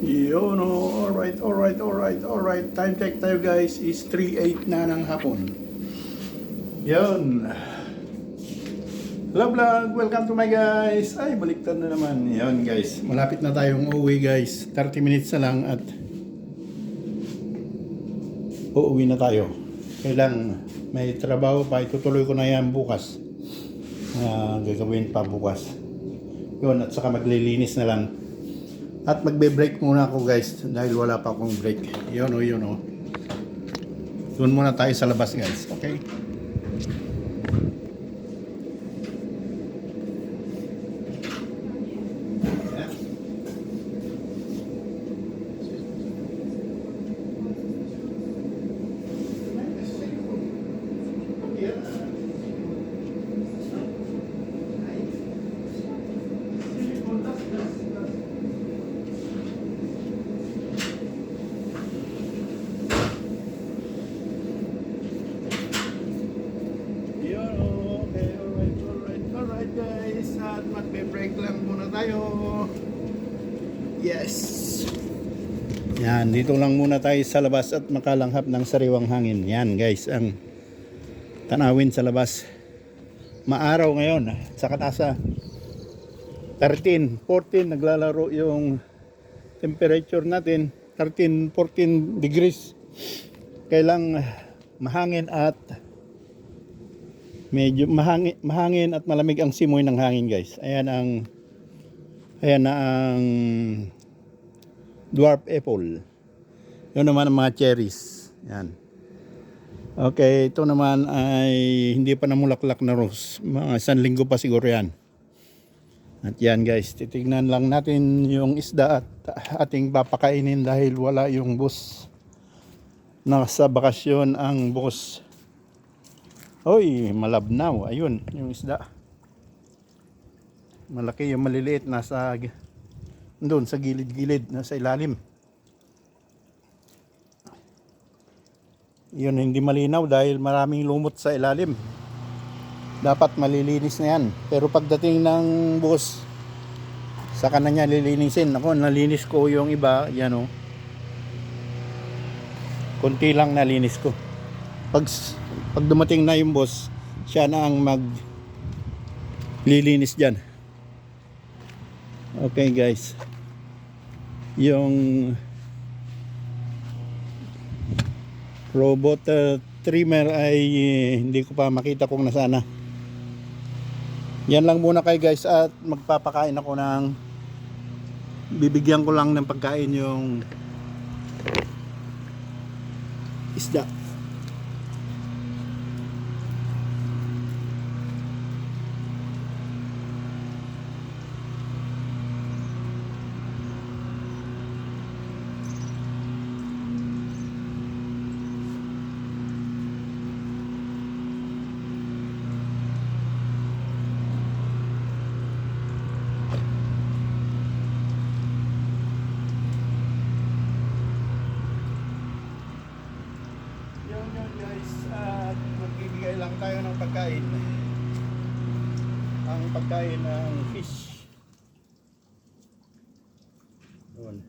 Yun o, alright. Time check tayo guys is 3:08 na ng hapon. Yun. Hello vlog, welcome to my guys. Ay, baliktad na naman. Yun guys, malapit na tayong uuwi guys. 30 minutes na lang at uuwi na tayo. Kailang may trabaho pa, itutuloy ko na yan bukas. Gagawin pa bukas. Yun, at saka maglilinis na lang. At magbe-break muna ako guys dahil wala pa akong break. Yun o. Doon muna tayo sa labas guys. Okay? Alright guys, at magbe-break lang muna tayo. Yes. Yan, dito lang muna tayo sa labas at makalanghap ng sariwang hangin. Yan guys, ang tanawin sa labas. Maaraw ngayon, sa katasa 13, 14 naglalaro yung temperature natin, 13, 14 degrees. Kailang mahangin at medyo mahangin at malamig ang simoy ng hangin guys. Ayan na ang dwarf apple. Yun naman ang mga cherries. Yan. Okay, ito naman ay hindi pa namulaklak na rose. Mga 1 linggo pa siguro yan. At yan guys, titignan lang natin yung isda at ating papakainin dahil wala yung boss. Nasa bakasyon ang boss. Oy, malabnaw. Ayun, yung isda. Malaki yung maliliit. Nasa doon sa gilid-gilid. Nasa ilalim. Yun, hindi malinaw dahil maraming lumot sa ilalim. Dapat malilinis na yan. Pero pagdating ng bus, saka na niya lilinisin. Ako, nalinis ko yung iba. Yan o. Kunti lang nalinis ko. Pag dumating na yung boss, siya na ang maglilinis dyan. Okay guys. Yung robot trimmer ay hindi ko pa makita kung nasana. Yan lang muna kay guys at magpapakain ako ng bibigyan ko lang ng pagkain yung isda. Yun guys, at magbibigay lang tayo ng pagkain. Ang pagkain ng fish. Yun.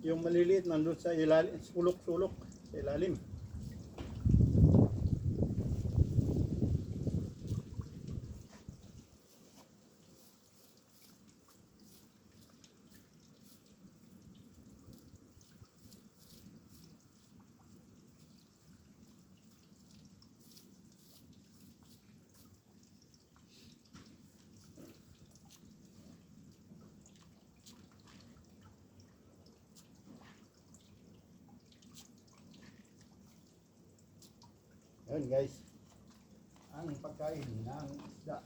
Yung maliliit nandun sa ilalim, sulok-sulok sa ilalim. Yun guys, ang pagkain ng isda.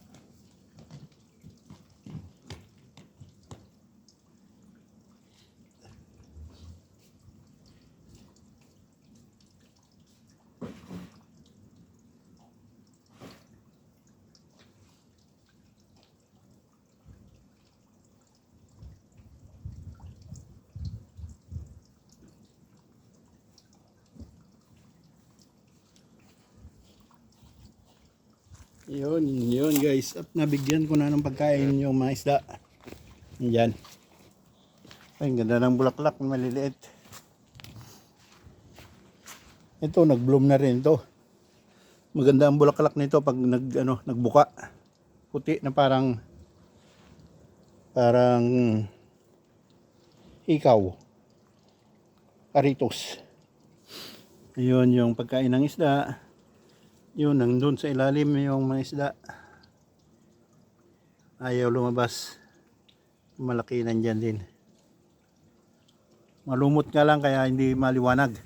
Yun guys, at nabigyan ko na ng pagkain yung mga isda. Yan. Ay, ang ganda ng bulaklak na maliliit. Ito, nag-bloom na rin ito. Maganda ang bulaklak nito pag nagbuka. Puti na parang ikaw. Karitos. Yun yung pagkain ng isda. Yun, nandun sa ilalim yung mga isda. Ayaw lumabas. Malaki nandyan din. Malumot nga lang kaya hindi maliwanag.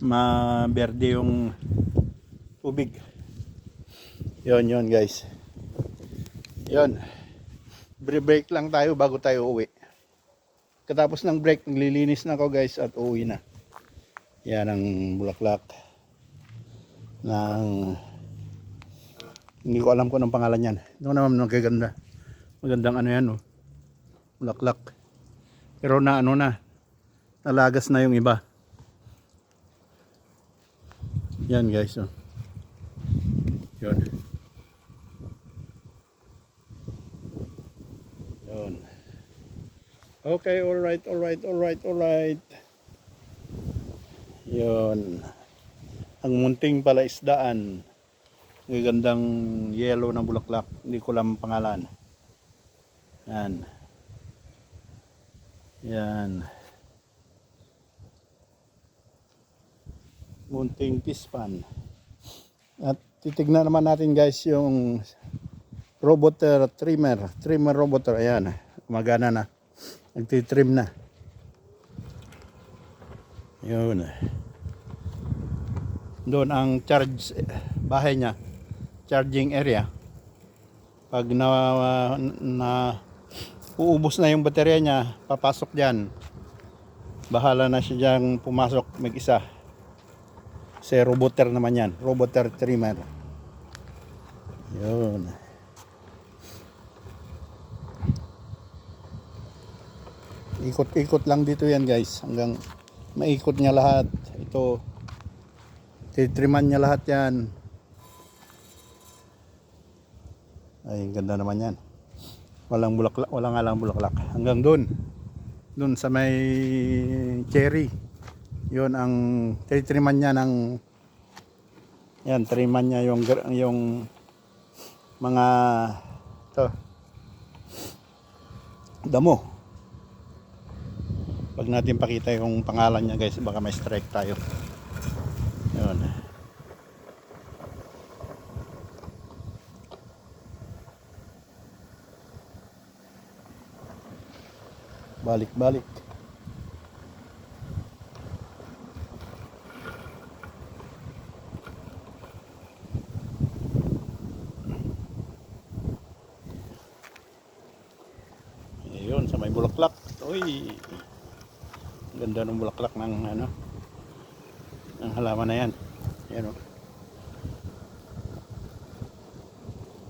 Maberde yung tubig. Yun guys. Yun. Break lang tayo bago tayo uwi. Katapos ng break, naglilinis na ako guys at uuwi na. Yan ang bulaklak. Hindi ko alam kung anong pangalan yan. Ito naman magaganda. Magandang ano yan, oh. Bulaklak. Pero nalagas na yung iba. Yan guys, oh. Yun. Yun. Okay, alright. Yun. Ang munting palaisdaan. Gagandang yellow na bulaklak. Hindi ko alam ang pangalan. Yan. Munting pispan. At titignan naman natin guys yung roboter trimmer roboter. Ayan, gumagana na, nagtitrim na. Yun, doon ang charge bahay niya, charging area. Pag uubos na yung baterya niya, papasok dyan. Bahala na siya dyan pumasok mag-isa. Kasi roboter naman yan, roboter trimmer. Yun. Ikot-ikot lang dito yan guys, hanggang maikot niya lahat. Ito, titriman niya lahat yan. Ay, ganda naman yan. Walang bulaklak, wala nga lang bulaklak. Hanggang doon sa may cherry. Yun ang titriman niya ng yan, triman niya yung mga damo. Pag natin pakita yung pangalan niya guys, baka may strike tayo. Yun. Balik. Ayun, sa may bulaklak. Uy. Ganda ng bulaklak ng halaman na yan. Yan, oh.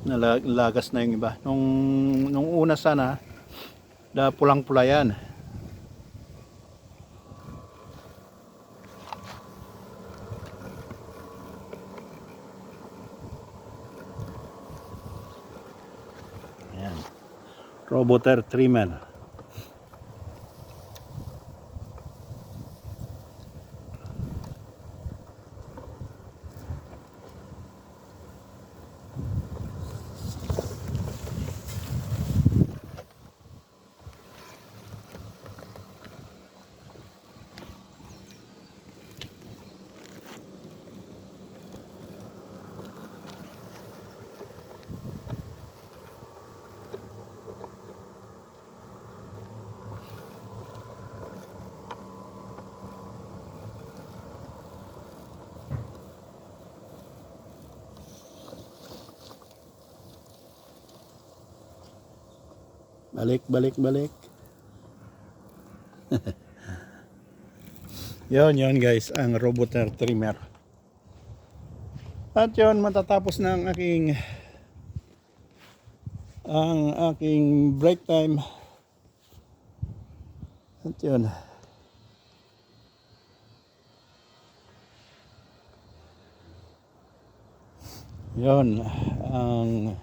Nalagas na yung iba. Nung una sana, pulang-pula yan. Ayan. Roboter trimmer. Balik. Yun guys, ang roboter trimmer. At yun, matatapos na ang aking break time. At yun. Yun ang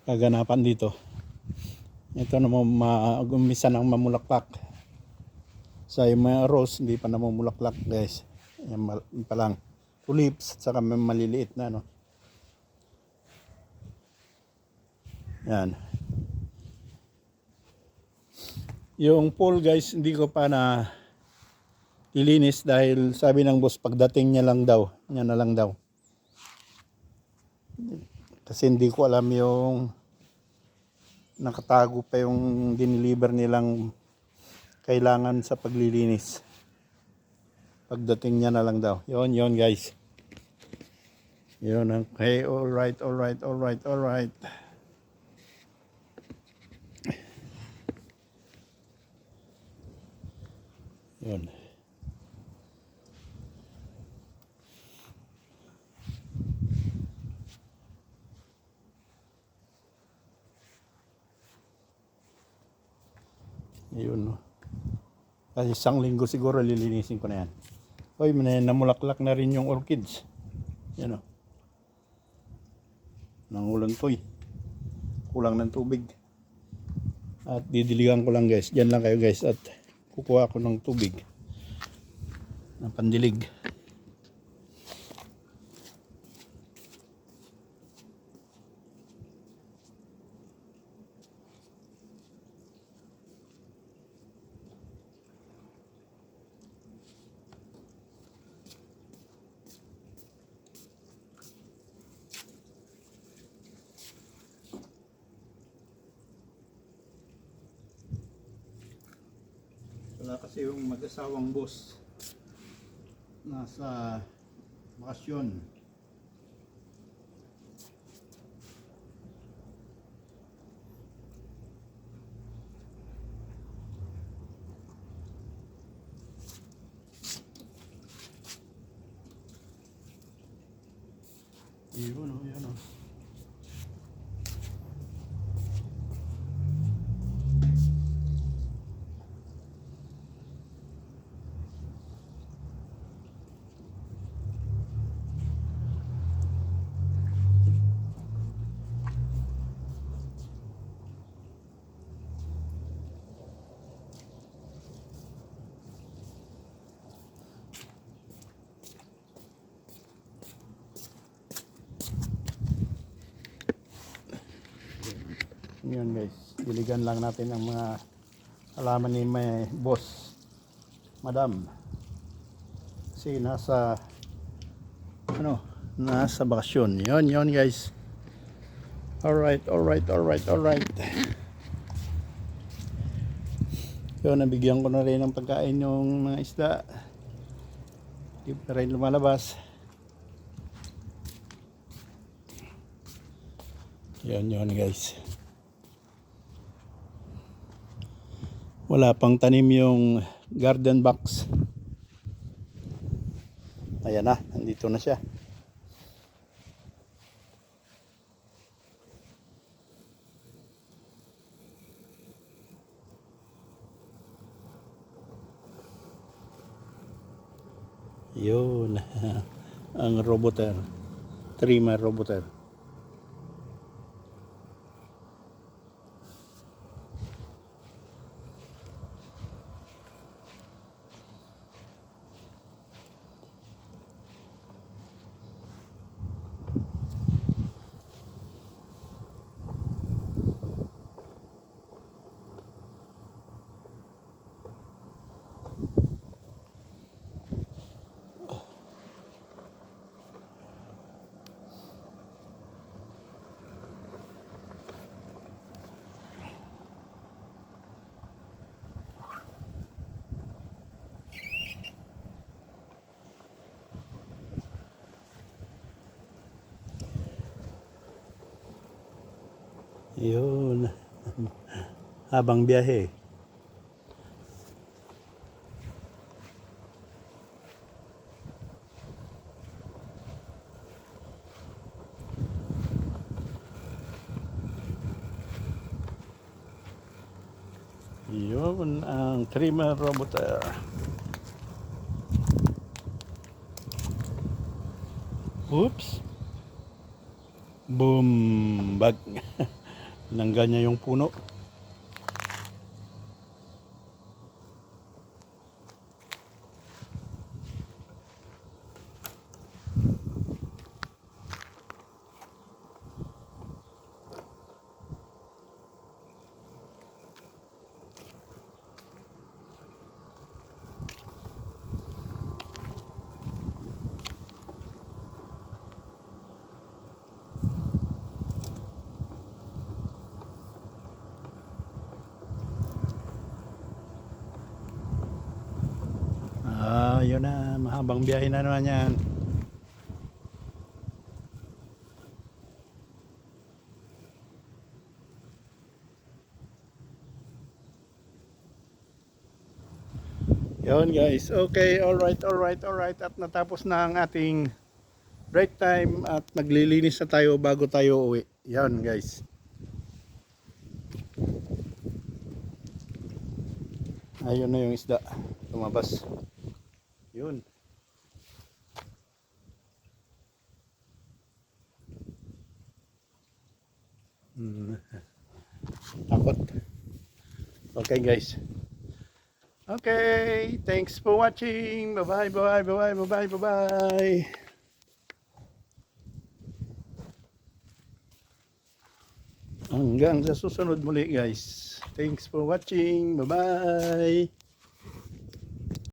kaganapan dito. Ito naman umpisa ng mamulaklak. Sa yung mga rose, hindi pa namumulaklak guys. Yan pa lang. Tulips, at saka may maliliit na no. Yan. Yung pool guys, hindi ko pa na ilinis dahil sabi ng boss pagdating niya na lang daw. Kasi hindi ko alam yung nakatago pa yung diniliver nilang kailangan sa paglilinis. Pagdating niya na lang daw. Yon guys. Yun, okay, alright. Yun. Yun, no. Kasi isang linggo siguro lilinisin ko na yan. Hoy, namulaklak na rin yung orchids. Yan, no. Nangulan to eh. Kulang ng tubig. At didiligan ko lang guys. Diyan lang kayo guys. At kukuha ko ng tubig. Ng pandilig. Wala kasi yung mag-asawang boss nasa bakasyon. Yun o. Yun guys, diligan lang natin ang mga halaman ni may boss madam kasi nasa bakasyon. Yun guys. Alright. Yun, nabigyan ko na rin ng pagkain yung mga isda. Hindi pa rin lumalabas. Yun guys. Wala pang tanim yung garden box. Ayan na, nandito na siya. Yun. Ang roboter. Trimmer roboter. Yun. Habang biyahe. Yun ang trimmer roboter. Oops. Boom. Bag. Nangga niya yung puno. yun na. Mahabang biyahe na naman yan. Yun guys. Okay, alright. At natapos na ang ating break time at naglilinis na tayo bago tayo uwi. Yan guys. Ayun na yung isda. Lumabas. Yun. Takot. Okay guys. Okay, thanks for watching. Bye-bye. Hanggang sa susunod muli guys. Thanks for watching. Bye-bye.